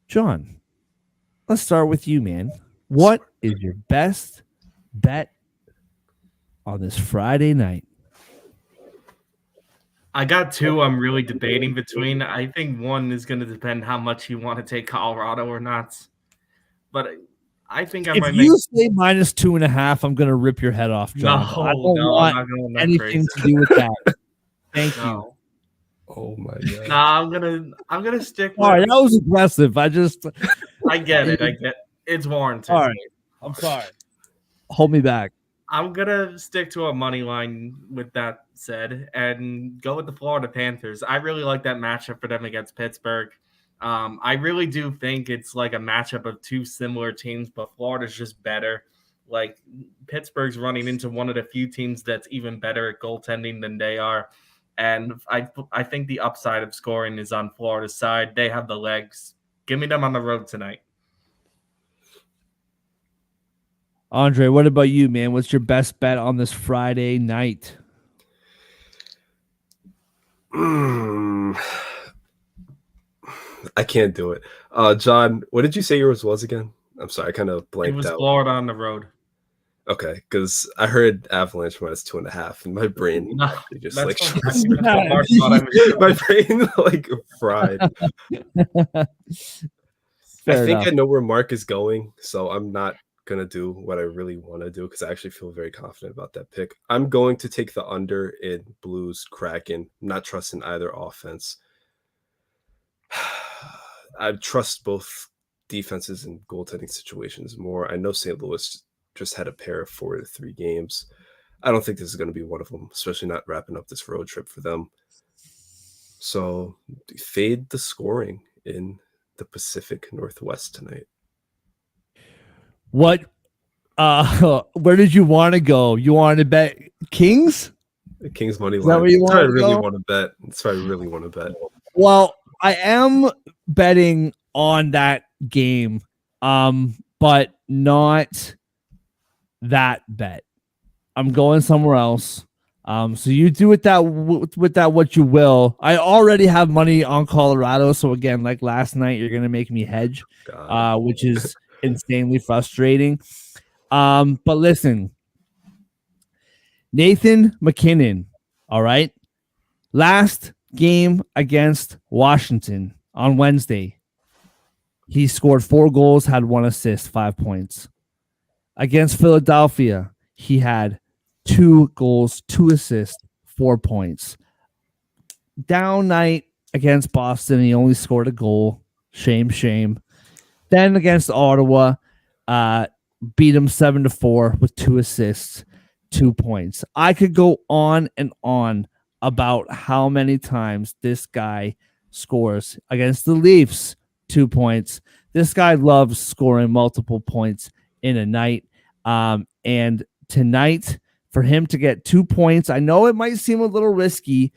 John, let's start with you, man. What is your best bet on this Friday night? I got 2 I'm really debating between. I think one is going to depend how much you want to take Colorado or not. But I think I If might you say minus 2.5, I'm going to rip your head off, John. No, I don't I'm want not going that anything crazy. to do with that. Thank you. No. Oh my god. Nah, I'm gonna stick with All right, that was aggressive. I get it. It's warranted. All right. I'm sorry. Hold me back. I'm gonna stick to a money line with that said and go with the Florida Panthers. I really like that matchup for them against Pittsburgh. I really do think it's like a matchup of 2 similar teams, but Florida's just better. Like Pittsburgh's running into one of the few teams that's even better at goaltending than they are. And I think the upside of scoring is on Florida's side. They have the legs. Give me them on the road tonight. Andre, what about you, man? What's your best bet on this Friday night? I can't do it. John, what did you say yours was again? I'm sorry, I kind of blanked It was out. Florida on the road. Okay, because I heard Avalanche minus 2.5, and my brain just like my brain like fried. I think I know where Mark is going, so I'm not gonna do what I really want to do because I actually feel very confident about that pick. I'm going to take the under in Blues Kraken. I'm not trusting either offense. I trust both defenses and goaltending situations more. I know St. Louis just had a pair of 4 to 3 games. I don't think this is going to be one of them, especially not wrapping up this road trip for them. So fade the scoring in the Pacific Northwest tonight. What? Where did you want to go? You wanted to bet Kings? The Kings money line. Is that where you That's what I want to really go? want to bet. That's what I really want to bet. Well, I am betting on that game, but not that bet. I'm going somewhere else. So you do with that what you will. I already have money on Colorado, so again, like last night, you're gonna make me hedge, which is insanely frustrating. But listen, Nathan McKinnon, all right, last game against Washington on Wednesday, he scored 4 goals, had 1 assist, 5 points. Against Philadelphia, he had 2 goals, 2 assists, 4 points. Down night against Boston, he only scored a goal. Shame. Then against Ottawa, beat him 7-4 with 2 assists, 2 points. I could go on and on about how many times this guy scores. Against the Leafs, 2 points. This guy loves scoring multiple points in a night. And tonight, for him to get 2 points, I know it might seem a little risky,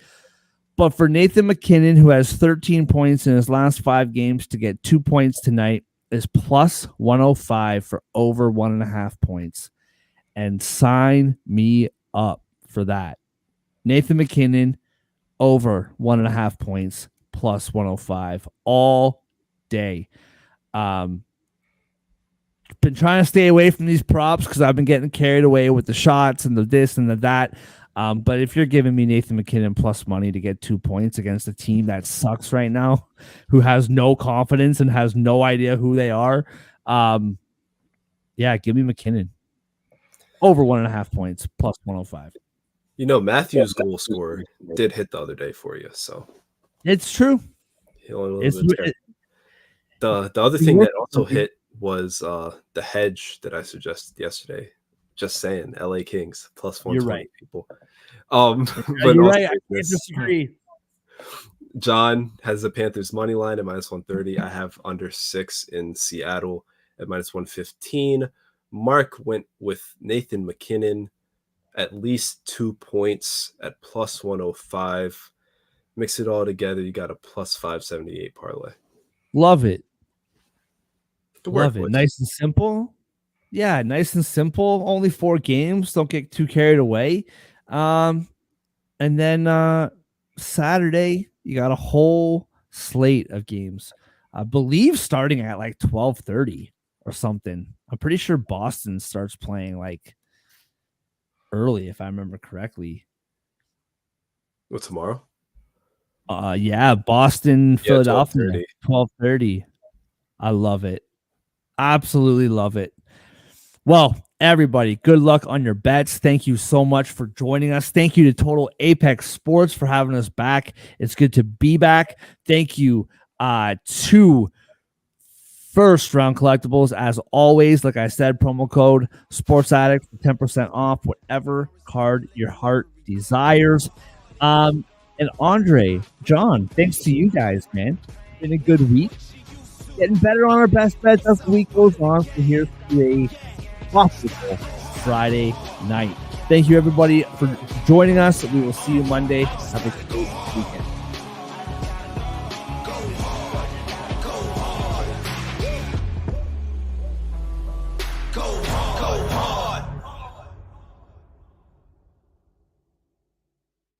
but for Nathan MacKinnon, who has 13 points in his last 5 games, to get 2 points tonight is plus 105 for over 1.5 points. And sign me up for that. Nathan MacKinnon over 1.5 points plus 105 all day. Been trying to stay away from these props because I've been getting carried away with the shots and the this and the that. But if you're giving me Nathan MacKinnon plus money to get 2 points against a team that sucks right now, who has no confidence and has no idea who they are, yeah, give me MacKinnon over 1.5 points plus 105. You know, Matthews' goal scorer did hit the other day for you, so it's true. The other thing that also hit was the hedge that I suggested yesterday. Just saying, LA Kings plus 120 right. people. But you're right. I can't disagree. John has the Panthers money line at minus 130. I have under 6 in Seattle at minus 115. Mark went with Nathan MacKinnon at least 2 points at plus 105. Mix it all together, you got a plus 578 parlay. Love it. Love it. Nice and simple. Yeah, nice and simple. Only 4 games. Don't get too carried away. And then Saturday, you got a whole slate of games. I believe starting at like 12:30 or something. I'm pretty sure Boston starts playing like early, if I remember correctly. What, tomorrow? Yeah, Boston, Philadelphia, 12:30. I love it. Absolutely love it. Well, everybody, good luck on your bets. Thank you so much for joining us. Thank you to Total Apex Sports for having us back. It's good to be back. Thank you to First Round Collectibles. As always, like I said, promo code Sports Addict for 10% off whatever card your heart desires. And Andre, John, thanks to you guys, man. It's been a good week. Getting better on our best bets as the week goes on. So here's to a profitable Friday night. Thank you, everybody, for joining us. We will see you Monday. Have a great weekend.